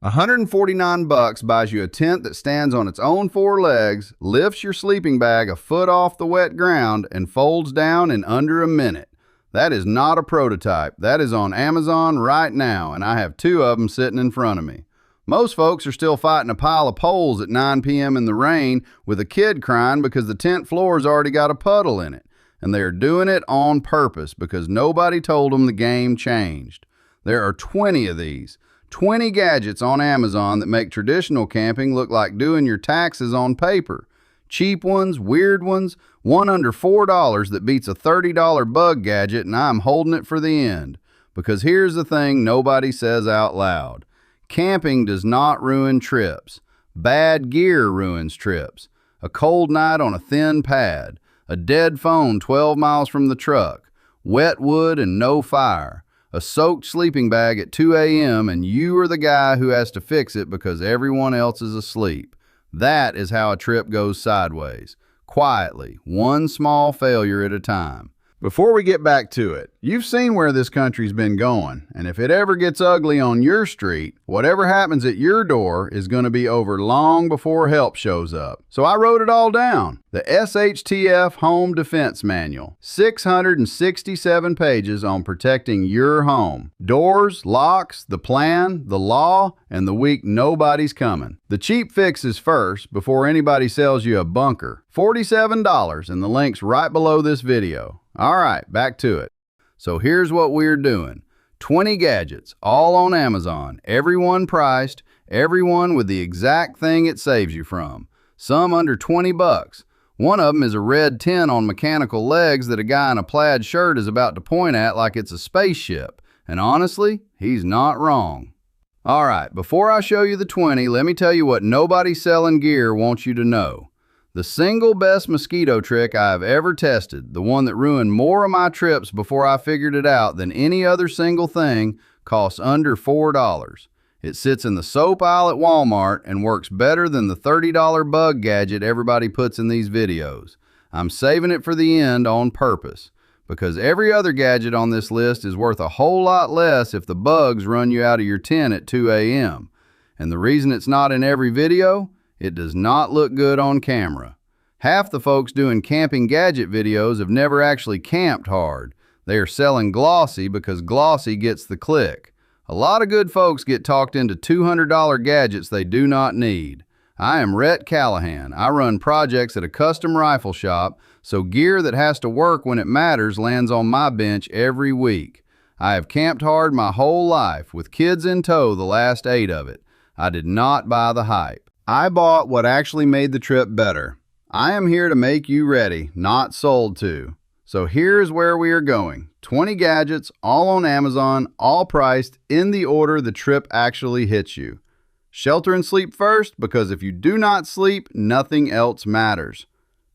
$149 buys you a tent that stands on its own four legs, lifts your sleeping bag a foot off the wet ground, and folds down in under a minute. That is not a prototype. That is on Amazon right now, and I have two of them sitting in front of me. Most folks are still fighting a pile of poles at 9 p.m. in the rain with a kid crying because the tent floor's already got a puddle in it. And they are doing it on purpose because nobody told them the game changed. There are 20 of these. 20 gadgets on Amazon that make traditional camping look like doing your taxes on paper. Cheap ones, weird ones, one under $4 that beats a $30 bug gadget, and I'm holding it for the end. Because here's the thing nobody says out loud. Camping does not ruin trips. Bad gear ruins trips. A cold night on a thin pad. A dead phone 12 miles from the truck. Wet wood and no fire. A soaked sleeping bag at 2 a.m. and you are the guy who has to fix it because everyone else is asleep. That is how a trip goes sideways. Quietly, one small failure at a time. Before we get back to it, you've seen where this country's been going, and if it ever gets ugly on your street, whatever happens at your door is going to be over long before help shows up. So I wrote it all down. The SHTF Home Defense Manual. 667 pages on protecting your home. Doors, locks, the plan, the law, and the week nobody's coming. The cheap fix is first before anybody sells you a bunker. $47, and the link's right below this video. All right, back to it. So here's what we're doing. 20 gadgets, all on Amazon, everyone priced, everyone with the exact thing it saves you from. Some under 20 bucks. One of them is a red tent on mechanical legs that a guy in a plaid shirt is about to point at like it's a spaceship. And honestly, he's not wrong. All right, before I show you the 20, let me tell you what nobody selling gear wants you to know. The single best mosquito trick I have ever tested, the one that ruined more of my trips before I figured it out than any other single thing, costs under $4. It sits in the soap aisle at Walmart and works better than the $30 bug gadget everybody puts in these videos. I'm saving it for the end on purpose, because every other gadget on this list is worth a whole lot less if the bugs run you out of your tent at 2 a.m. And the reason it's not in every video? It does not look good on camera. Half the folks doing camping gadget videos have never actually camped hard. They are selling glossy because glossy gets the click. A lot of good folks get talked into $200 gadgets they do not need. I am Rhett Callahan. I run projects at a custom rifle shop, so gear that has to work when it matters lands on my bench every week. I have camped hard my whole life, with kids in tow the last 8 of it. I did not buy the hype. I bought what actually made the trip better. I am here to make you ready, not sold to. So here's where we are going. 20 gadgets, all on Amazon, all priced in the order the trip actually hits you. Shelter and sleep first, because if you do not sleep, nothing else matters.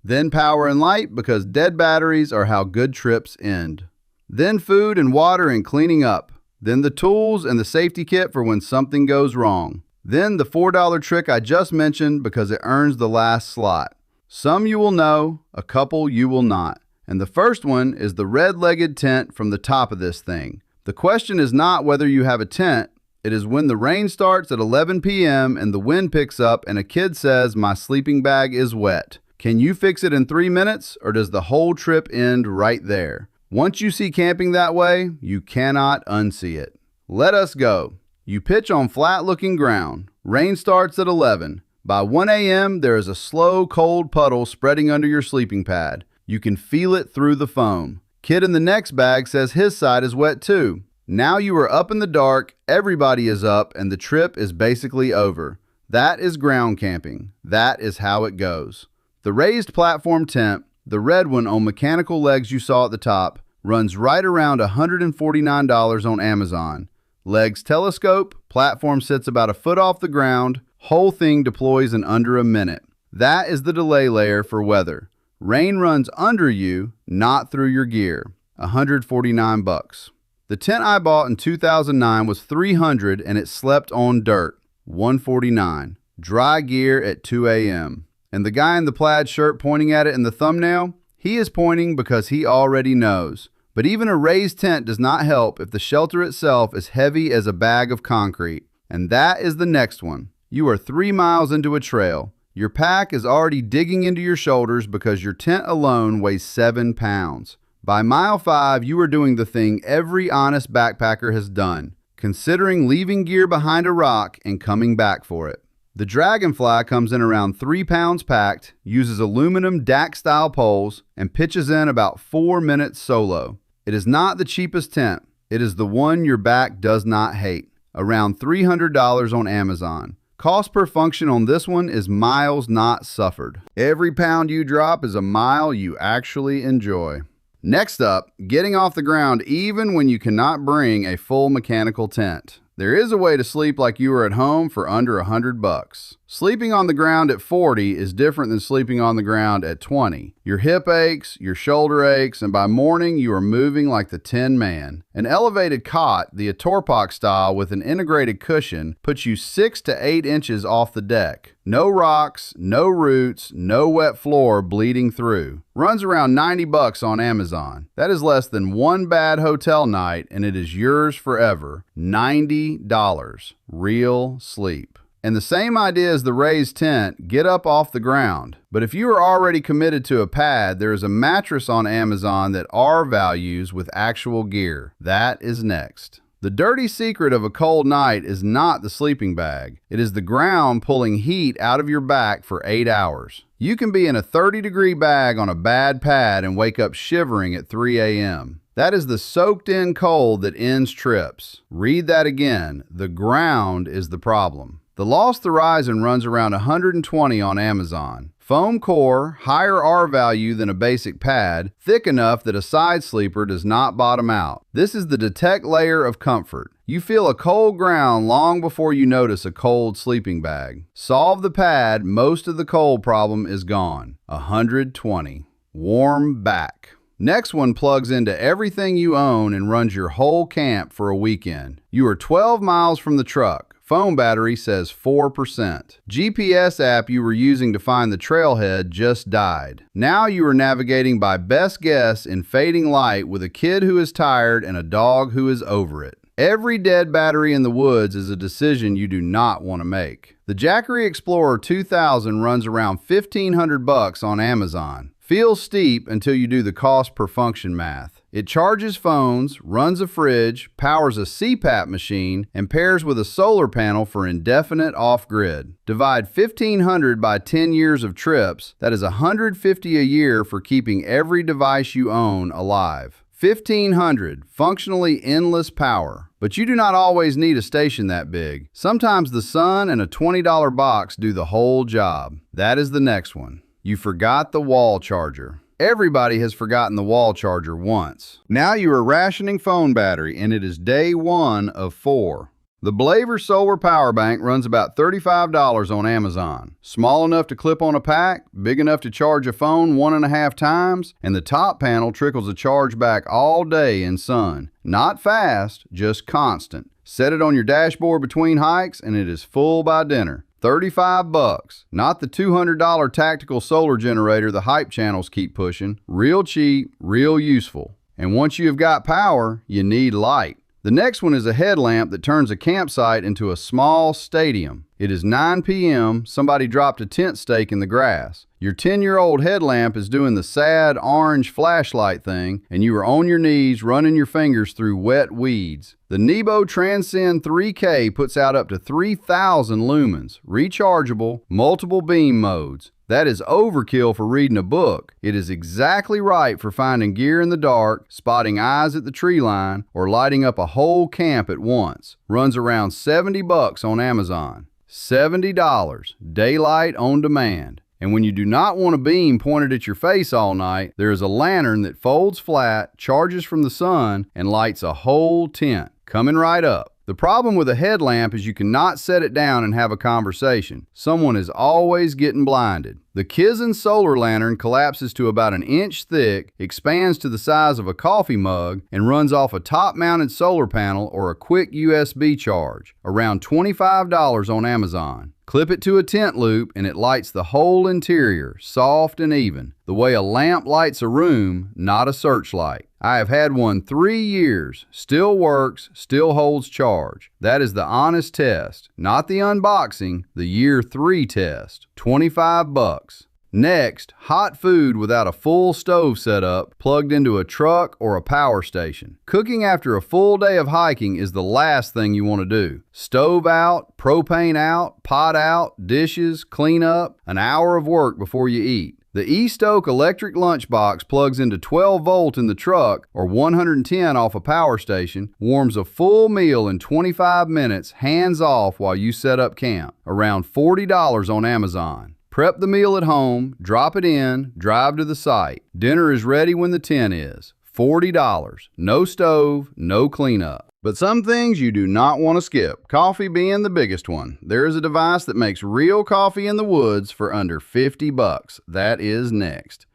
Then power and light, because dead batteries are how good trips end. Then food and water and cleaning up. Then the tools and the safety kit for when something goes wrong. Then the $4 trick I just mentioned because it earns the last slot. Some you will know, a couple you will not. And the first one is the red-legged tent from the top of this thing. The question is not whether you have a tent, it is when the rain starts at 11 p.m. and the wind picks up and a kid says, "My sleeping bag is wet." Can you fix it in 3 minutes, or does the whole trip end right there? Once you see camping that way, you cannot unsee it. Let us go. You pitch on flat-looking ground. Rain starts at 11. By 1 a.m., there is a slow, cold puddle spreading under your sleeping pad. You can feel it through the foam. Kid in the next bag says his side is wet too. Now you are up in the dark, everybody is up, and the trip is basically over. That is ground camping. That is how it goes. The raised platform tent, the red one on mechanical legs you saw at the top, runs right around $149 on Amazon. Legs telescope, platform sits about a foot off the ground, whole thing deploys in under a minute. That is the delay layer for weather. Rain runs under you, not through your gear. $149. The tent I bought in 2009 was $300 and it slept on dirt. $149. Dry gear at 2 a.m. And the guy in the plaid shirt pointing at it in the thumbnail, he is pointing because he already knows. But even a raised tent does not help if the shelter itself is heavy as a bag of concrete. And that is the next one. You are 3 miles into a trail. Your pack is already digging into your shoulders because your tent alone weighs 7 pounds. By mile 5, you are doing the thing every honest backpacker has done, considering leaving gear behind a rock and coming back for it. The Dragonfly comes in around 3 pounds packed, uses aluminum DAC-style poles, and pitches in about 4 minutes solo. It is not the cheapest tent. It is the one your back does not hate. Around $300 on Amazon. Cost per function on this one is miles not suffered. Every pound you drop is a mile you actually enjoy. Next up, getting off the ground even when you cannot bring a full mechanical tent. There is a way to sleep like you were at home for under $100. Sleeping on the ground at 40 is different than sleeping on the ground at 20. Your hip aches, your shoulder aches, and by morning you are moving like the Tin Man. An elevated cot, the Atorpak style with an integrated cushion, puts you 6 to 8 inches off the deck. No rocks, no roots, no wet floor bleeding through. Runs around $90 on Amazon. That is less than one bad hotel night and it is yours forever. $90. Real sleep. And the same idea as the raised tent, get up off the ground. But if you are already committed to a pad, there is a mattress on Amazon that R values with actual gear. That is next. The dirty secret of a cold night is not the sleeping bag. It is the ground pulling heat out of your back for 8 hours. You can be in a 30-degree bag on a bad pad and wake up shivering at 3 a.m. That is the soaked-in cold that ends trips. Read that again. The ground is the problem. The Lost Horizon runs around $120 on Amazon. Foam core, higher R value than a basic pad, thick enough that a side sleeper does not bottom out. This is the detect layer of comfort. You feel a cold ground long before you notice a cold sleeping bag. Solve the pad, most of the cold problem is gone. $120. Warm back. Next one plugs into everything you own and runs your whole camp for a weekend. You are 12 miles from the truck. Phone battery says 4%. GPS app you were using to find the trailhead just died. Now you are navigating by best guess in fading light with a kid who is tired and a dog who is over it. Every dead battery in the woods is a decision you do not want to make. The Jackery Explorer 2000 runs around $1,500 on Amazon. Feels steep until you do the cost per function math. It charges phones, runs a fridge, powers a CPAP machine, and pairs with a solar panel for indefinite off-grid. Divide 1,500 by 10 years of trips, that is $150 a year for keeping every device you own alive. 1,500, functionally endless power. But you do not always need a station that big. Sometimes the sun and a $20 box do the whole job. That is the next one. You forgot the wall charger. Everybody has forgotten the wall charger once. Now you are rationing phone battery and it is day 1 of 4. The Blaver Solar Power Bank runs about $35 on Amazon. Small enough to clip on a pack, big enough to charge a phone 1.5 times, and the top panel trickles a charge back all day in sun. Not fast, just constant. Set it on your dashboard between hikes and it is full by dinner. $35, not the $200 tactical solar generator the hype channels keep pushing. Real cheap, real useful. And once you have got power, you need light. The next one is a headlamp that turns a campsite into a small stadium. It is 9 p.m., somebody dropped a tent stake in the grass. Your 10-year-old headlamp is doing the sad orange flashlight thing, and you are on your knees running your fingers through wet weeds. The Nebo Transcend 3K puts out up to 3,000 lumens, rechargeable, multiple beam modes. That is overkill for reading a book. It is exactly right for finding gear in the dark, spotting eyes at the tree line, or lighting up a whole camp at once. Runs around $70 on Amazon. $70, daylight on demand. And when you do not want a beam pointed at your face all night, there is a lantern that folds flat, charges from the sun, and lights a whole tent. Coming right up. The problem with a headlamp is you cannot set it down and have a conversation. Someone is always getting blinded. The Kizzen solar lantern collapses to about 1 inch thick, expands to the size of a coffee mug, and runs off a top-mounted solar panel or a quick USB charge. Around $25 on Amazon. Clip it to a tent loop and it lights the whole interior, soft and even. The way a lamp lights a room, not a searchlight. I have had one 3 years, still works, still holds charge. That is the honest test, not the unboxing, the year 3 test. $25. Next, hot food without a full stove setup, plugged into a truck or a power station. Cooking after a full day of hiking is the last thing you want to do. Stove out, propane out, pot out, dishes, clean up, an hour of work before you eat. The E-Stoke electric lunchbox plugs into 12 volt in the truck or 110 off a power station, warms a full meal in 25 minutes, hands off while you set up camp. Around $40 on Amazon. Prep the meal at home, drop it in, drive to the site. Dinner is ready when the tent is. $40. No stove, no cleanup. But some things you do not want to skip, coffee being the biggest one. There is a device that makes real coffee in the woods for under $50. That is next.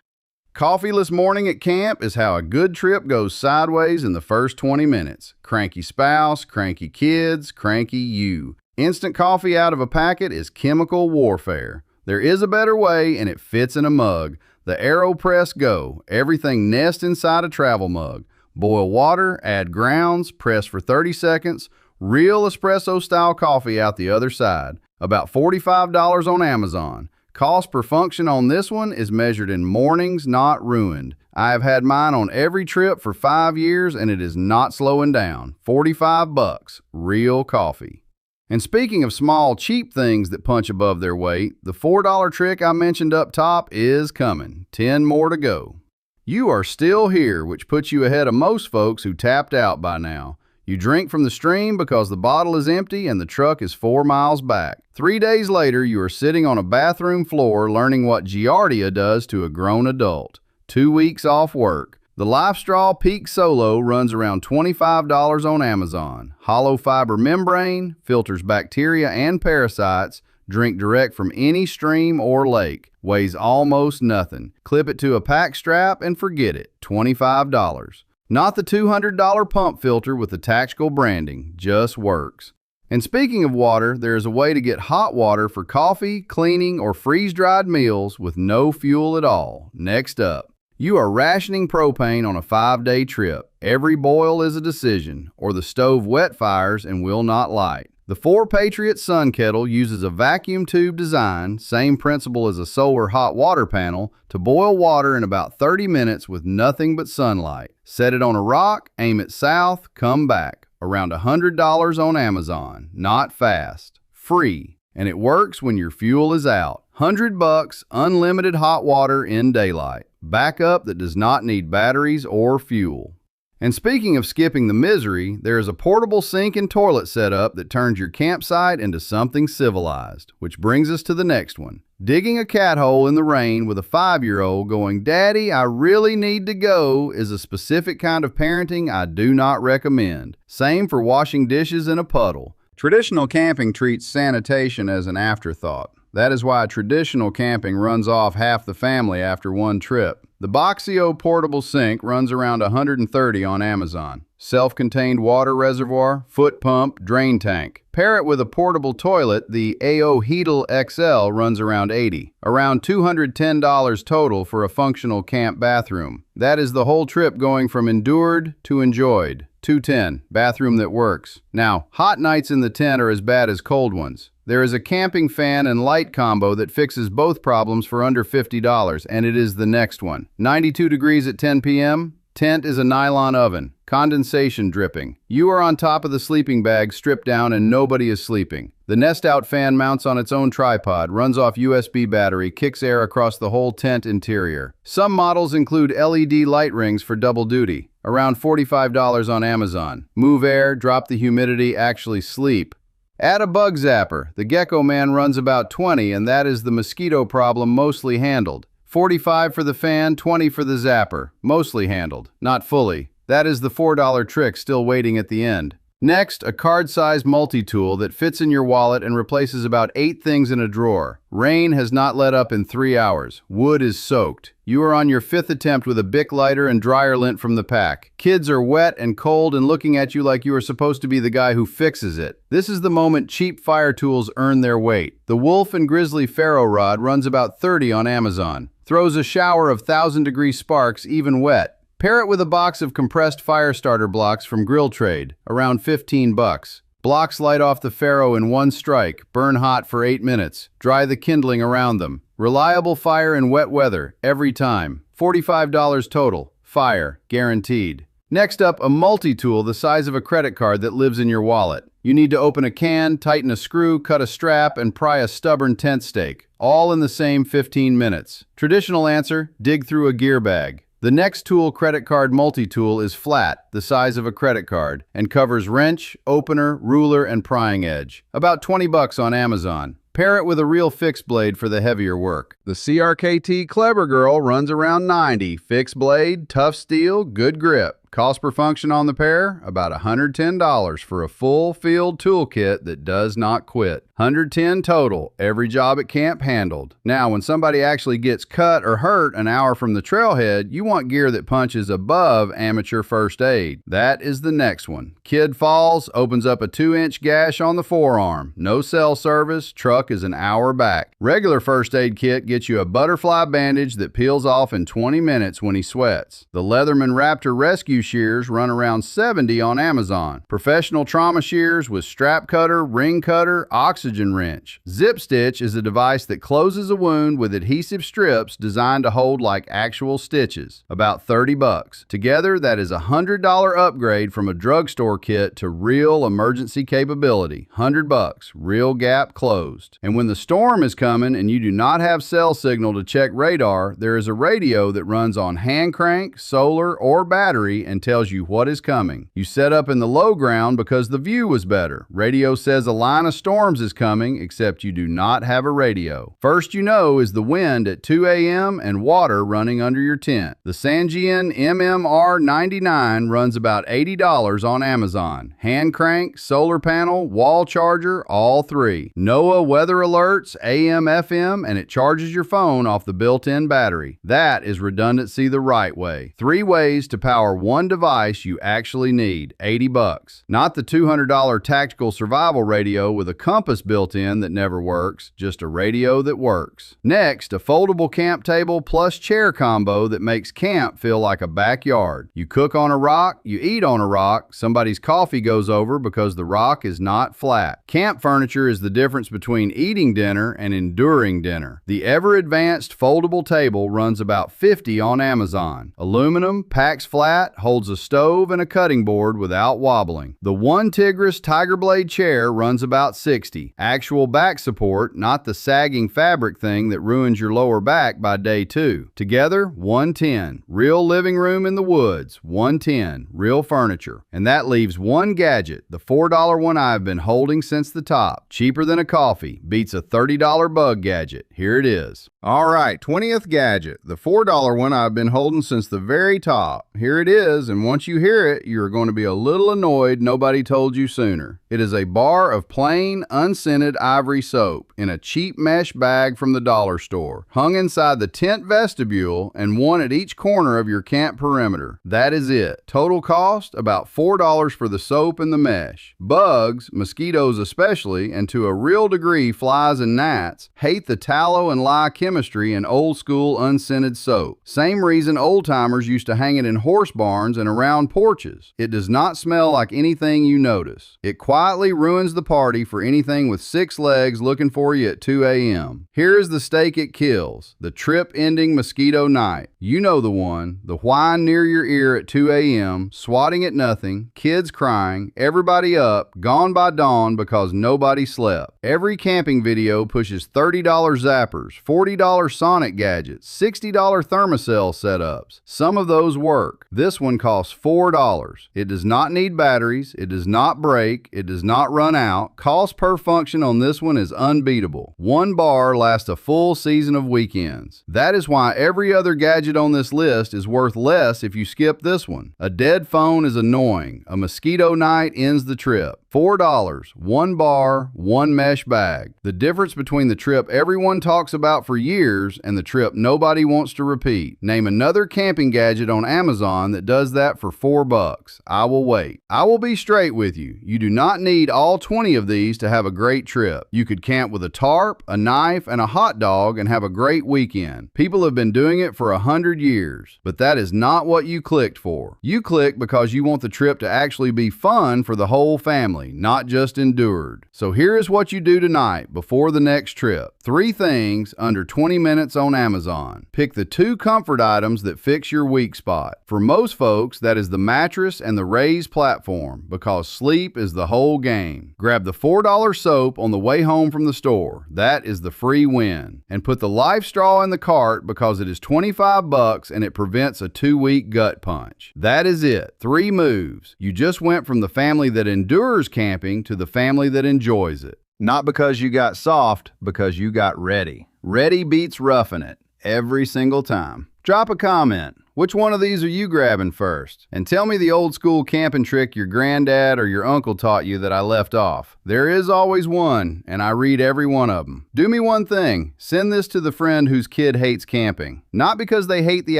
Coffeeless morning at camp is how a good trip goes sideways in the first 20 minutes. Cranky spouse, cranky kids, cranky you. Instant coffee out of a packet is chemical warfare. There is a better way, and it fits in a mug. The AeroPress Go. Everything nests inside a travel mug. Boil water, add grounds, press for 30 seconds. Real espresso-style coffee out the other side. About $45 on Amazon. Cost per function on this one is measured in mornings, not ruined. I have had mine on every trip for 5 years, and it is not slowing down. $45. Real coffee. And speaking of small, cheap things that punch above their weight, the $4 trick I mentioned up top is coming. 10 more to go. You are still here, which puts you ahead of most folks who tapped out by now. You drink from the stream because the bottle is empty and the truck is 4 miles back. 3 days later, you are sitting on a bathroom floor learning what Giardia does to a grown adult. 2 weeks off work. The LifeStraw Peak Solo runs around $25 on Amazon. Hollow fiber membrane, filters bacteria and parasites, drink direct from any stream or lake. Weighs almost nothing. Clip it to a pack strap and forget it. $25. Not the $200 pump filter with the tactical branding. Just works. And speaking of water, there is a way to get hot water for coffee, cleaning, or freeze-dried meals with no fuel at all. Next up. You are rationing propane on a 5-day trip. Every boil is a decision, or the stove wet fires and will not light. The 4 Patriot Sun Kettle uses a vacuum tube design, same principle as a solar hot water panel, to boil water in about 30 minutes with nothing but sunlight. Set it on a rock, aim it south, come back. Around $100 on Amazon. Not fast. Free. And it works when your fuel is out. $100, unlimited hot water in daylight. Backup that does not need batteries or fuel. And speaking of skipping the misery, there is a portable sink and toilet setup that turns your campsite into something civilized. Which brings us to the next one. Digging a cat hole in the rain with a 5-year-old going, "Daddy, I really need to go," is a specific kind of parenting I do not recommend. Same for washing dishes in a puddle. Traditional camping treats sanitation as an afterthought. That is why traditional camping runs off half the family after one trip. The Boxio portable sink runs around $130 on Amazon. Self-contained water reservoir, foot pump, drain tank. Pair it with a portable toilet, the AO Heatle XL runs around $80. Around $210 total for a functional camp bathroom. That is the whole trip going from endured to enjoyed. $210, bathroom that works. Now, hot nights in the tent are as bad as cold ones. There is a camping fan and light combo that fixes both problems for under $50, and it is the next one. 92 degrees at 10 p.m., tent is a nylon oven, condensation dripping. You are on top of the sleeping bag, stripped down, and nobody is sleeping. The nest-out fan mounts on its own tripod, runs off USB battery, kicks air across the whole tent interior. Some models include LED light rings for double duty. Around $45 on Amazon. Move air, drop the humidity, actually sleep. Add a bug zapper. The Gecko Man runs about $20, and that is the mosquito problem mostly handled. $45 for the fan, $20 for the zapper. Mostly handled, not fully. That is the $4 trick still waiting at the end. Next, a card-sized multi-tool that fits in your wallet and replaces about 8 things in a drawer. Rain has not let up in 3 hours. Wood is soaked. You are on your 5th attempt with a Bic lighter and dryer lint from the pack. Kids are wet and cold and looking at you like you are supposed to be the guy who fixes it. This is the moment cheap fire tools earn their weight. The Wolf and Grizzly Ferro Rod runs about $30 on Amazon. Throws a shower of 1,000-degree sparks even wet. Pair it with a box of compressed fire starter blocks from Grill Trade, around 15 bucks. Blocks light off the Faro in one strike, burn hot for 8 minutes, dry the kindling around them. Reliable fire in wet weather, every time. $45 total. Fire, guaranteed. Next up, a multi-tool the size of a credit card that lives in your wallet. You need to open a can, tighten a screw, cut a strap, and pry a stubborn tent stake, all in the same 15 minutes. Traditional answer, dig through a gear bag. The next tool credit card multi-tool is flat, the size of a credit card, and covers wrench, opener, ruler, and prying edge. About 20 bucks on Amazon. Pair it with a real fixed blade for the heavier work. The CRKT Clever Girl runs around 90. Fixed blade, tough steel, good grip. Cost per function on the pair, about $110 for a full field toolkit that does not quit. $110 total, every job at camp handled. Now, when somebody actually gets cut or hurt an hour from the trailhead, you want gear that punches above amateur first aid. That is the next one. Kid falls, opens up a 2-inch gash on the forearm. No cell service, truck is an hour back. Regular first aid kit gets you a butterfly bandage that peels off in 20 minutes when he sweats. The Leatherman Raptor Rescue shears run around $70 on Amazon. Professional trauma shears with strap cutter, ring cutter, oxygen wrench. Zip stitch is a device that closes a wound with adhesive strips designed to hold like actual stitches. About 30 bucks. Together, that is a $100 upgrade from a drugstore kit to real emergency capability. 100 bucks. Real gap closed. And when the storm is coming and you do not have cell signal to check radar, there is a radio that runs on hand crank, solar, or battery and tells you what is coming. You set up in the low ground because the view was better. Radio says a line of storms is coming, except you do not have a radio. First you know is the wind at 2 a.m. and water running under your tent. The Sangean MMR 99 runs about $80 on Amazon. Hand crank, solar panel, wall charger, all three. NOAA weather alerts, AM, FM, and it charges your phone off the built-in battery. That is redundancy the right way. 3 ways to power one device you actually need. 80 bucks. Not the $200 tactical survival radio with a compass built in that never works, just a radio that works. Next, a foldable camp table plus chair combo that makes camp feel like a backyard. You cook on a rock, you eat on a rock, somebody's coffee goes over because the rock is not flat. Camp furniture is the difference between eating dinner and enduring dinner. The ever-advanced foldable table runs about $50 on Amazon. Aluminum, packs flat, holds a stove and a cutting board without wobbling. The One Tigris Tiger Blade chair runs about $60. Actual back support, not the sagging fabric thing that ruins your lower back by day 2. Together, $110. Real living room in the woods, $110. Real furniture. And that leaves one gadget, the $4 one I've been holding since the top. Cheaper than a coffee, beats a $30 bug gadget. Here it is. All right, 20th gadget, the $4 one I've been holding since the very top. Here it is, and once you hear it, you're going to be a little annoyed nobody told you sooner. It is a bar of plain, unscented ivory soap in a cheap mesh bag from the dollar store, hung inside the tent vestibule and one at each corner of your camp perimeter. That is it. Total cost, about $4 for the soap and the mesh. Bugs, mosquitoes especially, and to a real degree flies and gnats, hate the tallow and lye chemistry in old school unscented soap. Same reason old timers used to hang it in horse barns and around porches. It does not smell like anything you notice. It quietly ruins the party for anything with 6 legs looking for you at 2 a.m. Here is the steak it kills, the trip-ending mosquito night. You know the one, the whine near your ear at 2 a.m., swatting at nothing, kids crying, everybody up, gone by dawn because nobody slept. Every camping video pushes $30 zappers, $40 sonic gadgets, $60 thermocell setups. Some of those work. This one costs $4. It does not need batteries, it does not break, it does not run out. Cost per function on this one is unbeatable. One bar lasts a full season of weekends. That is why every other gadget on this list is worth less if you skip this one. A dead phone is annoying. A mosquito night ends the trip. $4, one bar, one mesh bag. The difference between the trip everyone talks about for years and the trip nobody wants to repeat. Name another camping gadget on Amazon that does that for $4. I will wait. I will be straight with you. You do not need all 20 of these to have a great trip. You could camp with a tarp, a knife, and a hot dog and have a great weekend. People have been doing it for 100 years. But that is not what you clicked for. You clicked because you want the trip to actually be fun for the whole family, not just endured. So here is what you do tonight before the next trip. 3 things under 20 minutes on Amazon. Pick the 2 comfort items that fix your weak spot. For most folks, that is the mattress and the raised platform, because sleep is the whole game. Grab the $4 soap on the way home from the store. That is the free win. And put the life straw in the cart because it is $25 and it prevents a 2-week gut punch. That is it. 3 moves. You just went from the family that endures camping to the family that enjoys it. Not because you got soft, because you got ready. Ready beats roughing it every single time. Drop a comment. Which one of these are you grabbing first? And tell me the old school camping trick your granddad or your uncle taught you that I left off. There is always one, and I read every one of them. Do me one thing. Send this to the friend whose kid hates camping. Not because they hate the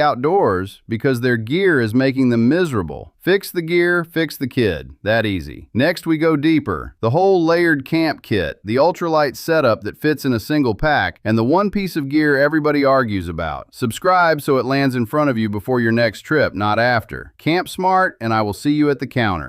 outdoors, because their gear is making them miserable. Fix the gear, fix the kid. That easy. Next we go deeper. The whole layered camp kit, the ultralight setup that fits in a single pack, and the one piece of gear everybody argues about. Subscribe so it lands in front of you before your next trip, not after. Camp smart, and I will see you at the counter.